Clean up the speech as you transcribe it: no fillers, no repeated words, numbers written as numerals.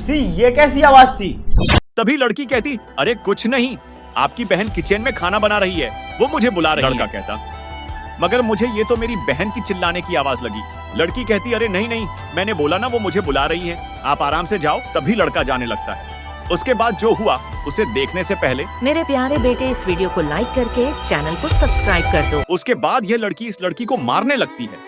मौसी ये कैसी आवाज थी? तभी लड़की कहती, अरे कुछ नहीं, आपकी बहन किचन में खाना बना रही है, वो मुझे बुला रही है। लड़का कहता, मगर मुझे ये तो मेरी बहन की चिल्लाने की आवाज लगी। लड़की कहती, अरे नहीं नहीं, मैंने बोला ना वो मुझे बुला रही है, आप आराम से जाओ। तभी लड़का जाने लगता है। उसके बाद जो हुआ उसे देखने से पहले मेरे प्यारे बेटे इस वीडियो को लाइक करके चैनल को सब्सक्राइब कर दो। उसके बाद यह लड़की इस लड़की को मारने लगती है।